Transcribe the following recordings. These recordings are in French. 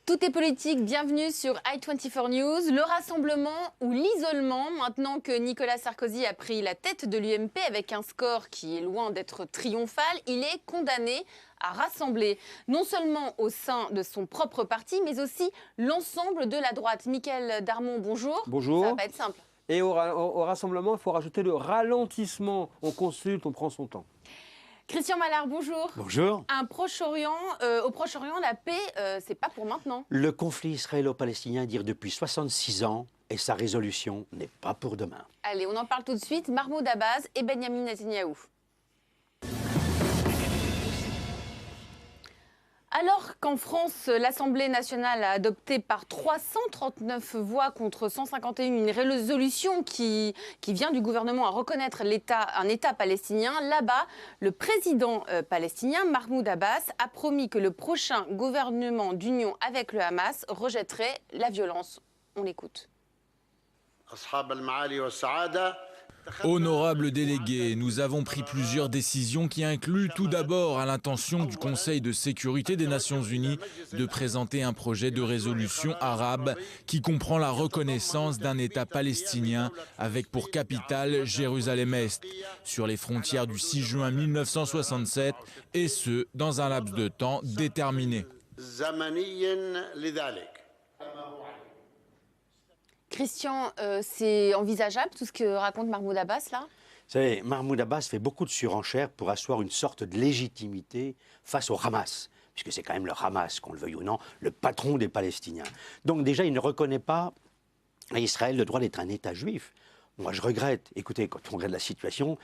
Tout est politique, bienvenue sur i24 News. Le rassemblement ou l'isolement, maintenant que Nicolas Sarkozy a pris la tête de l'UMP avec un score qui est loin d'être triomphal, il est condamné à rassembler, non seulement au sein de son propre parti, mais aussi l'ensemble de la droite. Mickaël Darmon, bonjour. Bonjour. Ça va pas être simple. Et au rassemblement, il faut rajouter le ralentissement. On consulte, on prend son temps. Christian Mallard, bonjour. Bonjour. Au Proche-Orient, la paix, c'est pas pour maintenant. Le conflit israélo-palestinien dure depuis 66 ans et sa résolution n'est pas pour demain. Allez, on en parle tout de suite. Mahmoud Abbas et Benyamin Netanyahou. Alors qu'en France, l'Assemblée nationale a adopté par 339 voix contre 151 une résolution qui vient du gouvernement à reconnaître un État palestinien, là-bas, le président palestinien, Mahmoud Abbas, a promis que le prochain gouvernement d'union avec le Hamas rejetterait la violence. On l'écoute. Honorables délégués, nous avons pris plusieurs décisions qui incluent tout d'abord à l'intention du Conseil de sécurité des Nations Unies de présenter un projet de résolution arabe qui comprend la reconnaissance d'un État palestinien avec pour capitale Jérusalem-Est sur les frontières du 6 juin 1967 et ce, dans un laps de temps déterminé. Christian, c'est envisageable tout ce que raconte Mahmoud Abbas là ? Vous savez, Mahmoud Abbas fait beaucoup de surenchères pour asseoir une sorte de légitimité face au Hamas, puisque c'est quand même le Hamas, qu'on le veuille ou non, le patron des Palestiniens. Donc déjà, il ne reconnaît pas à Israël le droit d'être un État juif. Moi, je regrette. Écoutez, quand on regarde la situation,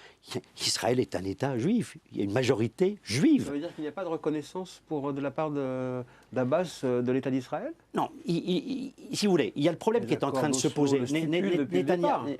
Israël est un État juif. Il y a une majorité juive. Ça veut dire qu'il n'y a pas de reconnaissance de la part d'Abbas de l'État d'Israël ? Non, si vous voulez, il y a le problème qui est en train de se poser.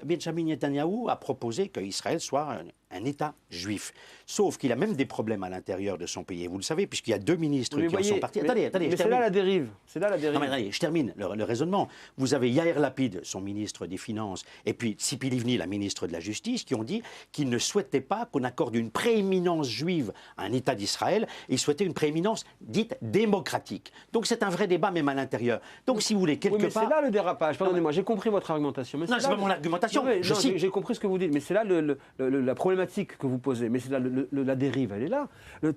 Benjamin Netanyahou a proposé qu'Israël soit un État juif. Sauf qu'il a même des problèmes à l'intérieur de son pays. Vous le savez, puisqu'il y a deux ministres qui en sont partis. Attendez, mais c'est là la dérive. C'est là la dérive. Non, mais attendez, je termine le raisonnement. Vous avez Yair Lapid, son ministre des Finances, et puis Tzipi Livni, la ministre de la Justice, qui ont dit qu'ils ne souhaitaient pas qu'on accorde une prééminence juive à un État d'Israël. Ils souhaitaient une prééminence dite démocratique. Donc c'est un vrai débat, même à l'intérieur. Donc si vous voulez, quelque part... c'est là le dérapage. Pardonnez-moi, j'ai compris votre argumentation. Mais non, c'est pas mon argumentation. J'ai compris ce que vous dites, mais c'est là la problématique que vous posez. Mais c'est là la dérive, elle est là.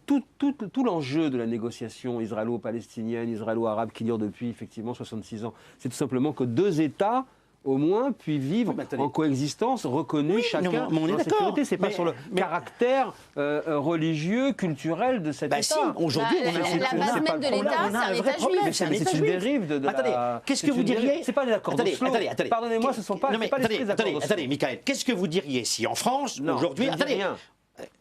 Tout l'enjeu de la négociation israélo-palestinienne, israélo-arabe qui dure depuis effectivement 66 ans, c'est tout simplement que deux États au moins, puis vivre en coexistence, reconnus chacun en sécurité. C'est pas sur le caractère religieux, culturel de cet État. Aujourd'hui, la base même de l'État, c'est un État juif. C'est une dérive de attendez, qu'est-ce que vous diriez? C'est pas des accords d'Oslo. Pardonnez-moi, ce ne sont pas les esprits des accords d'Oslo. Attendez, Mickaël, qu'est-ce que vous diriez si en France, aujourd'hui... Attendez,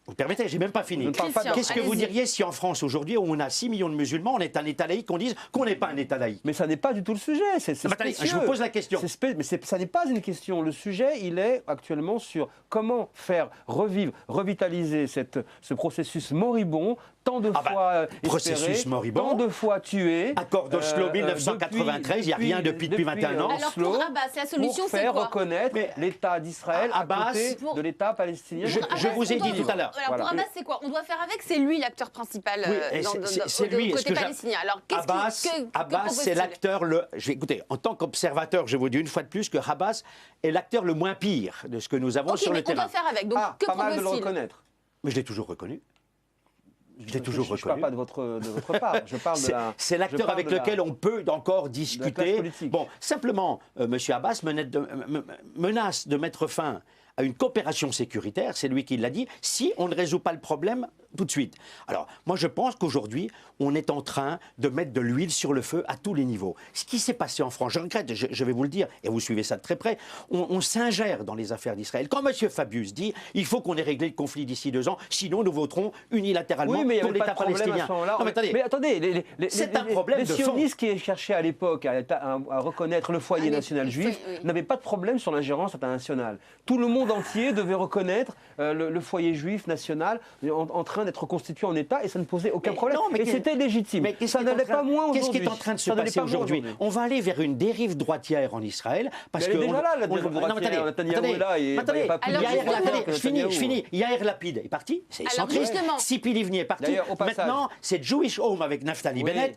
vous permettez, j'ai même pas fini. Qu'est-ce que vous diriez si en France aujourd'hui, où on a 6 millions de musulmans, on est un État laïque, qu'on dise qu'on n'est pas un État laïque? Mais ça n'est pas du tout le sujet. Attendez, je vous pose la question. Mais ça n'est pas une question. Le sujet, il est actuellement sur comment faire revivre, revitaliser ce processus moribond, tant de fois processus moribond, tant de fois tué. Accord d'Oslo 1993, il n'y a rien depuis 21 ans. Alors pour Abbas, la solution c'est quoi? Pour faire reconnaître l'État d'Israël à côté de l'État palestinien. Je vous ai dit tout à l'heure. Alors pour Abbas, c'est quoi? On doit faire avec, c'est lui l'acteur principal côté palestinien. Alors Abbas, c'est l'acteur, écoutez, en tant qu'observateur, je vous dis une fois de plus que Abbas est l'acteur le moins pire de ce que nous avons sur le terrain. On doit faire avec, donc que pas mal de le propose-t-il? reconnaître. Mais je l'ai toujours reconnu. Je ne parle pas de votre part. C'est l'acteur avec lequel on peut encore discuter. Bon, simplement, M. Abbas menace de mettre fin à une coopération sécuritaire, c'est lui qui l'a dit, si on ne résout pas le problème tout de suite. Alors, moi je pense qu'aujourd'hui, on est en train de mettre de l'huile sur le feu à tous les niveaux. Ce qui s'est passé en France, je regrette, je vais vous le dire, et vous suivez ça de très près, on s'ingère dans les affaires d'Israël. Quand M. Fabius dit « il faut qu'on ait réglé le conflit d'ici 2 ans, sinon nous voterons unilatéralement pour l'État palestinien ». Mais attendez, c'est un problème de fond. Les sionistes qui cherchaient à l'époque à reconnaître le foyer national juif n'avaient pas de problème sur l'ingérence internationale. Tout le monde monde entier devait reconnaître le foyer juif national en train d'être constitué en État et ça ne posait aucun problème. Et c'était légitime. Mais ça n'allait pas moins aujourd'hui. Qu'est-ce qui est en train de se passer aujourd'hui? On va aller vers une dérive droitière en Israël. Parce que elle est déjà là, la dérive droitière. Netanyahou est là. Je finis. Yair Lapid est parti. C'est centriste. Tzipi Livni est parti. Maintenant, c'est Jewish Home avec Naftali Bennett.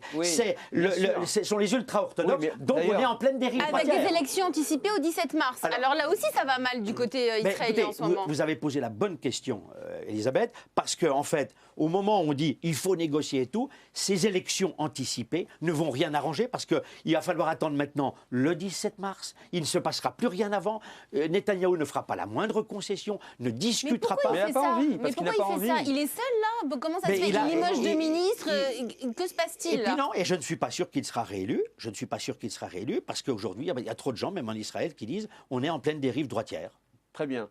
Ce sont les ultra-orthodoxes. Donc on est en pleine dérive droitière. Avec des élections anticipées au 17 mars. Alors là aussi, ça va mal du côté israélien en ce moment. Vous avez posé la bonne question, Elisabeth, parce qu'en fait, au moment où on dit il faut négocier et tout, ces élections anticipées ne vont rien arranger parce qu'il va falloir attendre maintenant le 17 mars. Il ne se passera plus rien avant. Netanyahou ne fera pas la moindre concession, ne discutera pas. Mais pourquoi il fait ça? Il est seul là? Comment ça se fait? Il limoge deux ministres. Que se passe-t-il? Et puis non, et je ne suis pas sûr qu'il sera réélu. Je ne suis pas sûr qu'il sera réélu parce qu'aujourd'hui, il y a trop de gens, même en Israël, qui disent on est en pleine dérive droitière. Très bien.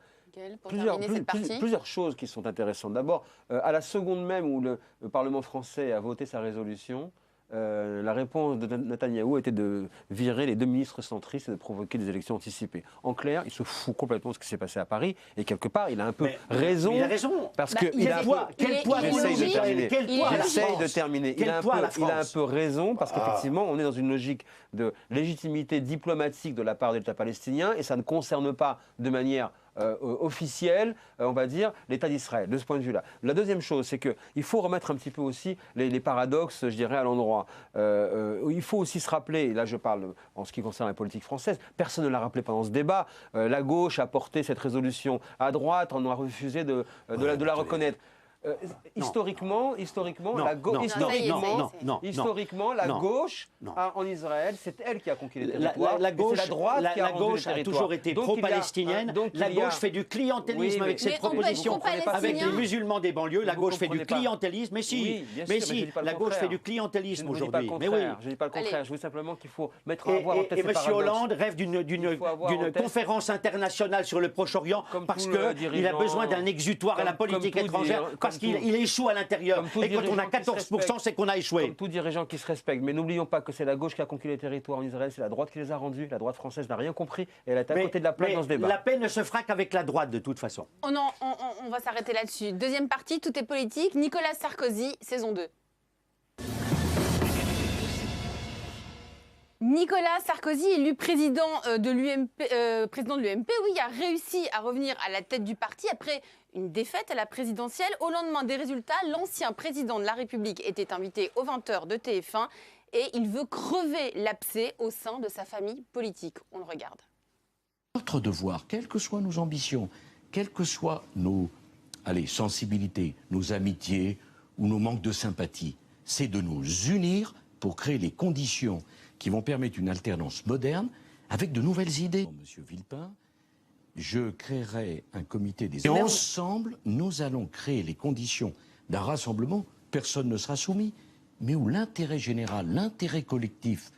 Plusieurs choses qui sont intéressantes. D'abord, à la seconde même où le Parlement français a voté sa résolution, la réponse de Netanyahou était de virer les deux ministres centristes et de provoquer des élections anticipées. En clair, il se fout complètement de ce qui s'est passé à Paris et quelque part, il a un peu raison. Il a raison. Parce que quel poids J'essaye de terminer. Il a un peu raison parce qu'effectivement, on est dans une logique de légitimité diplomatique de la part de l'État palestinien et ça ne concerne pas de manière officielle, on va dire, l'État d'Israël, de ce point de vue-là. La deuxième chose, c'est qu'il faut remettre un petit peu aussi les paradoxes, je dirais, à l'endroit. Il faut aussi se rappeler, et là je parle en ce qui concerne la politique française, personne ne l'a rappelé pendant ce débat, la gauche a porté cette résolution à droite, on a refusé de la reconnaître. Historiquement, la gauche en Israël, c'est elle qui a conquis les territoires. La gauche a toujours été pro-palestinienne. La gauche fait du clientélisme avec ses propositions, avec les musulmans des banlieues. La gauche fait du clientélisme. Mais si, la gauche fait du clientélisme aujourd'hui. Je ne dis pas le contraire. Je dis simplement qu'il faut mettre en voie et M. Hollande rêve d'une conférence internationale sur le Proche-Orient parce qu'il a besoin d'un exutoire à la politique étrangère. Parce qu'il échoue à l'intérieur. Et quand on a 14%, c'est qu'on a échoué. Comme tout dirigeant qui se respecte. Mais n'oublions pas que c'est la gauche qui a conquis les territoires en Israël, c'est la droite qui les a rendus. La droite française n'a rien compris et elle est à côté de la plaque dans ce débat. La paix ne se fera qu'avec la droite de toute façon. On va s'arrêter là-dessus. Deuxième partie, tout est politique. Nicolas Sarkozy, saison 2. Nicolas Sarkozy, élu président de l'UMP, oui, a réussi à revenir à la tête du parti après une défaite à la présidentielle. Au lendemain des résultats, l'ancien président de la République était invité aux 20h de TF1 et il veut crever l'abcès au sein de sa famille politique. On le regarde. Notre devoir, quelles que soient nos ambitions, quelles que soient nos sensibilités, nos amitiés ou nos manques de sympathie, c'est de nous unir pour créer les conditions qui vont permettre une alternance moderne avec de nouvelles idées. Monsieur Villepin, je créerai un comité des... Et ensemble, nous allons créer les conditions d'un rassemblement, personne ne sera soumis, mais où l'intérêt général, l'intérêt collectif,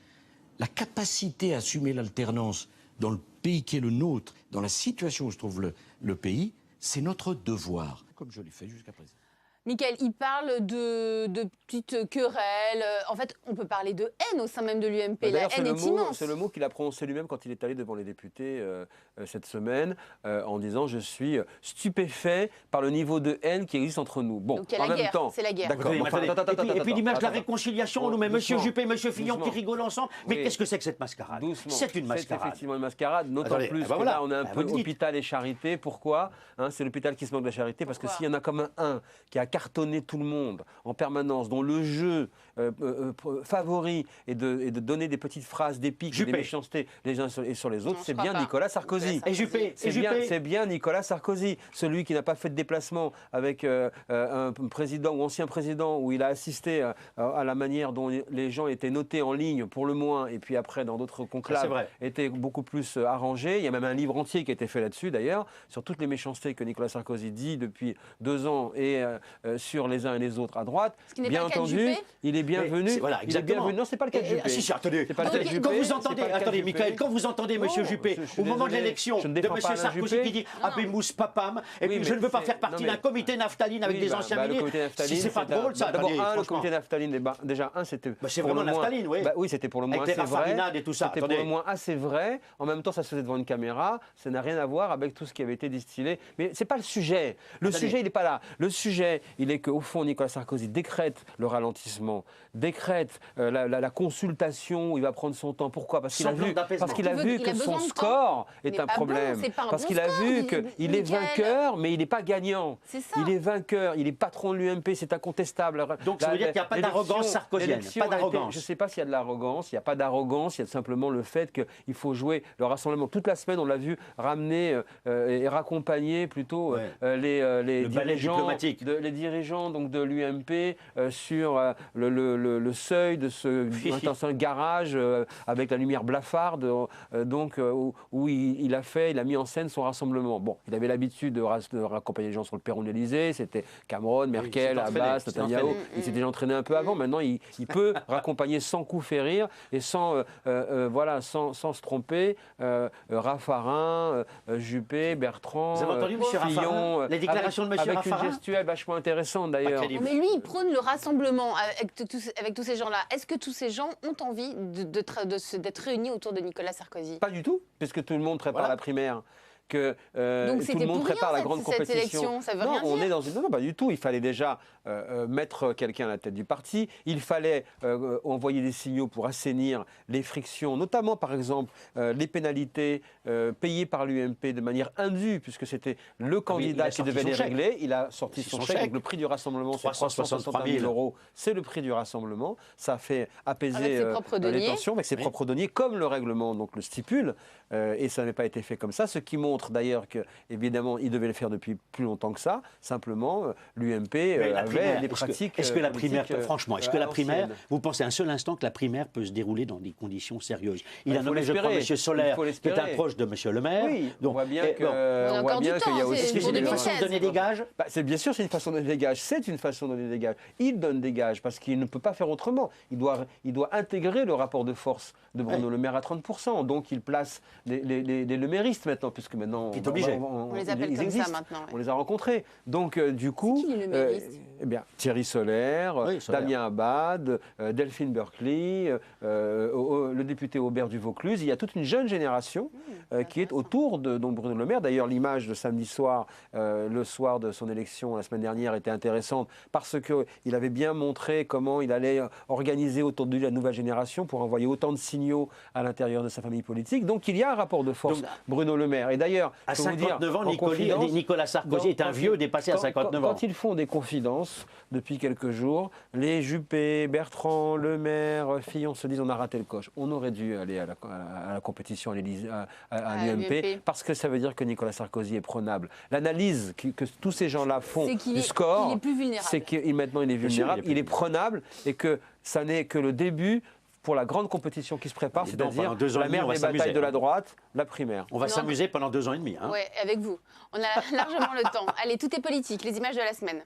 la capacité à assumer l'alternance dans le pays qui est le nôtre, dans la situation où se trouve le pays, c'est notre devoir, comme je l'ai fait jusqu'à présent. Mickaël, il parle de petites querelles. En fait, on peut parler de haine au sein même de l'UMP. La haine est immense. C'est le mot qu'il a prononcé lui-même quand il est allé devant les députés cette semaine, en disant « Je suis stupéfait par le niveau de haine qui existe entre nous ». Bon, donc, en même temps, c'est la guerre. D'accord. Et puis l'image de la réconciliation, on nous met M. Juppé, M. Fillon qui rigolent ensemble. Mais qu'est-ce que c'est que cette mascarade? C'est une mascarade. C'est effectivement une mascarade, d'autant plus que là, on a un peu hôpital et charité. Pourquoi? C'est l'hôpital qui se moque de la charité, parce que s'il y en a comme un qui a cartonner tout le monde en permanence, dont le jeu favori est de donner des petites phrases d'épique et des méchancetés les uns sur les autres, c'est bien Nicolas Sarkozy. Et Juppé, c'est bien Nicolas Sarkozy, celui qui n'a pas fait de déplacement avec un président ou ancien président où il a assisté à la manière dont les gens étaient notés en ligne pour le moins et puis après dans d'autres conclaves étaient beaucoup plus arrangés. Il y a même un livre entier qui a été fait là-dessus d'ailleurs sur toutes les méchancetés que Nicolas Sarkozy dit depuis 2 ans et sur les uns et les autres à droite, Ce qui n'est bien pas le cas de entendu, Juppé. il est bienvenu. Voilà, Il est bienvenu. Non, c'est pas le cas de Juppé. Si, attendez, C'est pas le cas de Juppé, quand vous c'est entendez, pas le cas de attendez, Juppé. Michael, quand vous entendez Non, M. Juppé, je suis au moment de désolé, l'élection, je ne de défends M. pas Alain Sarkozy Juppé. qui dit Abemous Papam, et Oui, puis je mais ne veux pas c'est- faire partie non, mais- d'un comité Naphtaline avec Oui, des anciens le ministres. comité Naphtaline, Si c'est pas c'est un- drôle, ça, D'abord, attendez, le franchement. comité Naphtaline, déjà, c'était c'est pour le vraiment moins... Naphtaline, oui. Oui, c'était pour le moins Avec assez les vrai. raffarinades et tout ça, C'était pour attendez. le moins assez vrai. En même temps, ça se faisait devant une caméra. Ça n'a rien à voir avec tout ce qui avait été distillé. Mais c'est pas le sujet. Le Attendez. sujet, il n'est pas là. Le sujet, il est qu'au fond, Nicolas Sarkozy décrète le ralentissement, décrète la consultation où il va prendre son temps. Pourquoi? Parce qu'il a Sans plan vu, d'apaisement. parce qu'il a Il vu a que besoin son de temps. score Il est n'est un pas bon, problème. c'est pas un Parce bon qu'il a score, vu qu'il est Mickaël. vainqueur, mais il n'est pas gagnant. C'est ça. Il est vainqueur, il est patron de l'UMP, c'est incontestable. Donc, ça veut dire qu'il n'y a pas d'arrogance sarkozienne, l'élection pas a été- d'arrogance. Je ne sais pas s'il y a de l'arrogance, il n'y a pas d'arrogance, il y a simplement le fait qu'il faut jouer le rassemblement. Toute la semaine, on l'a vu ramener et raccompagner plutôt les balai dirigeants, diplomatique. les dirigeants donc, de l'UMP sur le seuil de ce garage avec la lumière blafarde où il a mis en scène son rassemblement. Bon, il avait l'habitude de raccompagner les gens sur le perron de l'Élysée, c'était Cameron, Merkel, Abbas, Netanyahu. Il s'est déjà entraîné un peu avant. Maintenant, il peut raccompagner sans coup férir et sans se tromper Raffarin, Juppé, Bertrand, Vous avez entendu, monsieur Fillon, Raffarin, les déclarations de monsieur avec Raffarin une gestuelle vachement intéressante d'ailleurs. crédible. Mais lui, il prône le rassemblement avec tous ces gens-là. Est-ce que tous ces gens ont envie d'être réunis autour de Nicolas Sarkozy? Pas du tout, puisque tout le monde prépare Voilà. la primaire. Que Donc tout c'était le monde pour rien, prépare la grande cette compétition. élection, ça veut non, rien on dire. est dans une... Non, pas du tout. Il fallait déjà mettre quelqu'un à la tête du parti. Il fallait envoyer des signaux pour assainir les frictions, notamment par exemple les pénalités payées par l'UMP de manière indue, puisque c'était le candidat qui devait les régler. Il a sorti son chèque. Donc le prix du rassemblement, c'est 363 000 €. C'est le prix du rassemblement. Ça a fait apaiser Avec ses propres les deniers. tensions avec ses propres deniers, comme le règlement donc, le stipule. Et ça n'avait pas été fait comme ça, ce qui montre d'ailleurs que, évidemment, il devait le faire depuis plus longtemps que ça. Simplement, l'UMP avait des pratiques. Est-ce que la primaire, politiques, franchement, est-ce à que la primaire, l'ancienne. vous pensez un seul instant que la primaire peut se dérouler dans des conditions sérieuses? Il Il a faut nommé, je crois, l'espérer. M. Solaire, Il faut qui est un l'espérer. proche de M. Le Maire. Oui, on voit bien et que- bon, a on voit encore du bien qu'il y a temps, aussi. c'est est-ce que c'est pour une façon de 2016. donner des gages? Bien sûr, c'est une façon de donner des gages. C'est une façon de donner des gages. Il donne des gages parce qu'il ne peut pas faire autrement. Il doit intégrer le rapport de force de Bruno Le Maire à 30%. Donc il place les leméristes maintenant, puisque maintenant Il est obligé. On les appelle ils comme ça existent. maintenant, ouais. On les a rencontrés. Donc du coup, C'est qui, les lemériste Thierry Solaire, Oui, Solaire. Damien Abad, Delphine Berkley, le député Aubert du Vaucluse. Il y a toute une jeune génération qui est autour de Bruno Le Maire. D'ailleurs, l'image de samedi soir, le soir de son élection la semaine dernière, était intéressante parce qu'il avait bien montré comment il allait organiser autour de lui la nouvelle génération pour envoyer autant de signaux à l'intérieur de sa famille politique. Donc il y a un rapport de force, Donc, Bruno Le Maire. Et d'ailleurs, À je peux vous dire, 59 ans, en confidence, Nicolas Sarkozy est un vieux dépassé à 59 ans. Quand ils font des confidences depuis quelques jours, les Juppé, Bertrand, Le Maire, Fillon se disent on a raté le coche. On aurait dû aller à la compétition à l'UMP l'UMP. parce que ça veut dire que Nicolas Sarkozy est prenable. L'analyse que tous ces gens-là font C'est qu'il du est- score, il est plus vulnérable. c'est qu'il maintenant il est Bien sûr, vulnérable, il est il est prenable et que ça n'est que le début pour la grande compétition qui se prépare, Et donc, c'est-à-dire pendant 2 ans et la demi, mère on va des batailles s'amuser, de la hein. droite, la primaire. On va Non. s'amuser pendant 2 ans et demi. Hein. Ouais, avec vous. On a largement le temps. Allez, tout est politique. Les images de la semaine.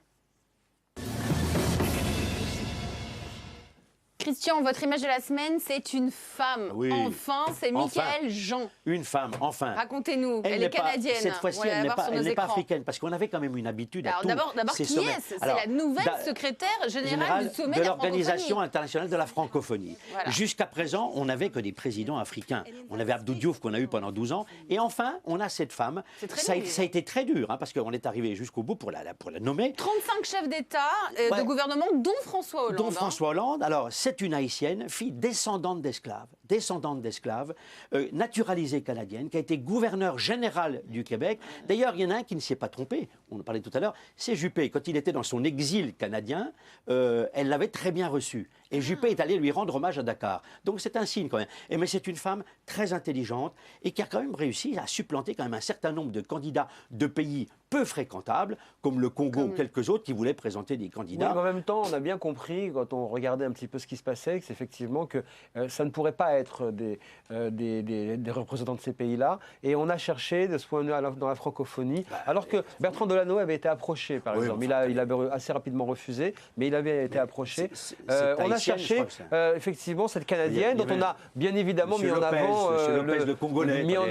Christian, votre image de la semaine, c'est une femme. Oui. Enfin, c'est Enfin. Michaël Jean. Une femme, enfin. Racontez-nous. Elle n'est est canadienne. Cette fois-ci, On va la elle n'est voir sur pas, nos elle n'est pas écrans. africaine, parce qu'on avait quand même une habitude à Alors tout. d'abord, ces qui sommets. est-ce? C'est Alors, la nouvelle secrétaire générale du sommet de la l'Organisation francophonie. internationale de la francophonie. Voilà. Jusqu'à présent, on n'avait que des présidents africains. On avait Abdou Diouf qu'on a eu pendant 12 ans. Et enfin, on a cette femme. C'est très Ça a, dur. ça a été très dur, hein, parce qu'on est arrivé jusqu'au bout pour la nommer. 35 chefs d'État, Ouais. de gouvernement, dont François Hollande. Dont François Hollande. Alors, c'est une haïtienne, fille descendante d'esclaves, naturalisée canadienne, qui a été gouverneur général du Québec. D'ailleurs, il y en a un qui ne s'est pas trompé, on en parlait tout à l'heure, c'est Juppé. Quand il était dans son exil canadien, elle l'avait très bien reçu. Et Juppé est allé lui rendre hommage à Dakar. Donc c'est un signe quand même. Mais c'est une femme très intelligente et qui a quand même réussi à supplanter quand même un certain nombre de candidats de pays peu fréquentables, comme le Congo ou quelques autres qui voulaient présenter des Oui, candidats. mais en même temps, on a bien compris, quand on regardait un petit peu ce qui se passait, que c'est effectivement que ça ne pourrait pas être des représentants de ces pays-là. Et on a cherché, de ce point de vue, dans la francophonie, alors que Bertrand Delanoë avait été approché, par exemple. Il avait assez rapidement refusé, mais il avait été approché. On a cherché, effectivement, cette Canadienne, dont on a bien évidemment mis en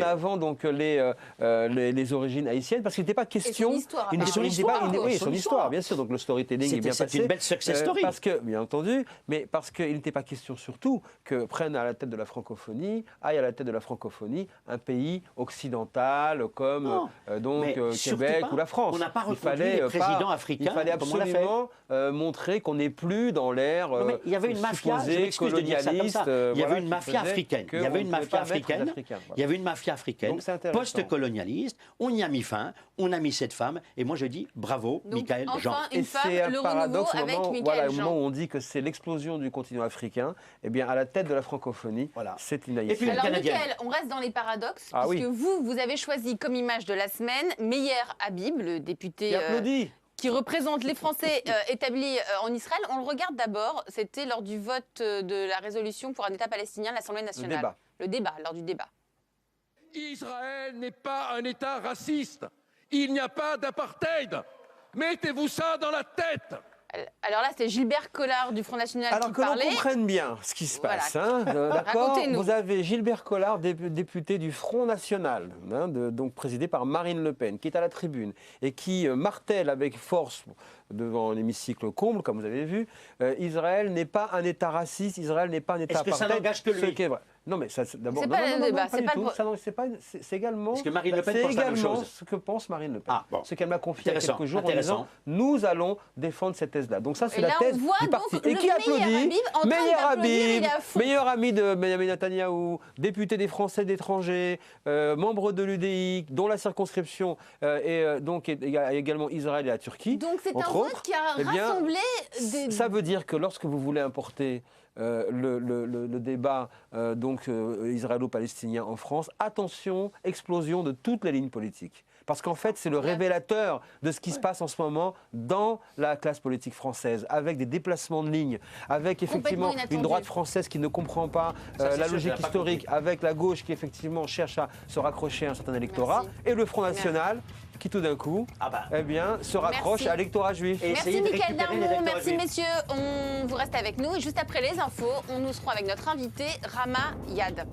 avant donc les origines haïtiennes, parce qu'il n'était pas question. Et son histoire. Son histoire, bien sûr. Donc le storytelling est bien passé. C'est une belle success story. Parce que, bien entendu, mais parce qu'il n'était pas question surtout que prenne à la tête de la francophonie, aille à la tête de la francophonie, un pays occidental comme Québec ou la France. On n'a pas reconduit les présidents africains. Il fallait absolument montrer qu'on n'est plus dans l'ère il y avait une mafia, je m'excuse de dire ça comme ça. Il y avait une mafia africaine. Il y avait une mafia africaine. Il y avait une mafia africaine post-colonialiste. On y a mis fin. On a mis cette femme. Et moi, je dis bravo, Michaël Jean. Une femme, le renouveau avec Michaël Jean. Au moment où on dit que c'est l'explosion du continent africain, eh bien, à la tête de la francophonie, c'est une haïtienne. Alors, Michaël, on reste dans les paradoxes, puisque vous avez choisi comme image de la semaine Meyer Habib, le député qui représente les Français établis en Israël. On le regarde d'abord, c'était lors du vote de la résolution pour un État palestinien à l'Assemblée nationale. Le débat, lors du débat. Israël n'est pas un État raciste. Il n'y a pas d'apartheid. Mettez-vous ça dans la tête. Alors là, c'est Gilbert Collard du Front National qui parlait. Alors que l'on comprenne bien ce qui se passe, d'accord. Vous avez Gilbert Collard, député du Front National, donc présidé par Marine Le Pen, qui est à la tribune et qui martèle avec force devant l'hémicycle comble, comme vous avez vu, Israël n'est pas un État raciste, Israël n'est pas un État apartheid. Est-ce que ça n'engage que lui? Non, mais ça, d'abord, c'est pas le débat, c'est également. Parce que Marine Le Pen pense la même chose. Ce que pense Marine Le Pen. Ce qu'elle m'a confié il y a quelques jours en disant nous allons défendre cette thèse-là. Donc ça, c'est la thèse du parti. Et qui applaudit Meyer Habib, meilleur ami de Benjamin Netanyahou, député des Français d'étrangers, membre de l'UDI, dont la circonscription est également Israël et la Turquie. Donc c'est un vote qui a rassemblé des. Ça veut dire que lorsque vous voulez importer le débat israélo-palestinien en France, attention, explosion de toutes les lignes politiques. Parce qu'en fait, c'est le révélateur de ce qui se passe en ce moment dans la classe politique française, avec des déplacements de lignes, avec effectivement une droite française qui ne comprend pas la logique historique, avec la gauche qui effectivement cherche à se raccrocher à un certain électorat, et le Front National qui tout d'un coup se raccroche à l'électorat juif. Merci Michaël Darmon, merci messieurs, on vous reste avec nous et juste après les infos, nous serons avec notre invité Rama Yad.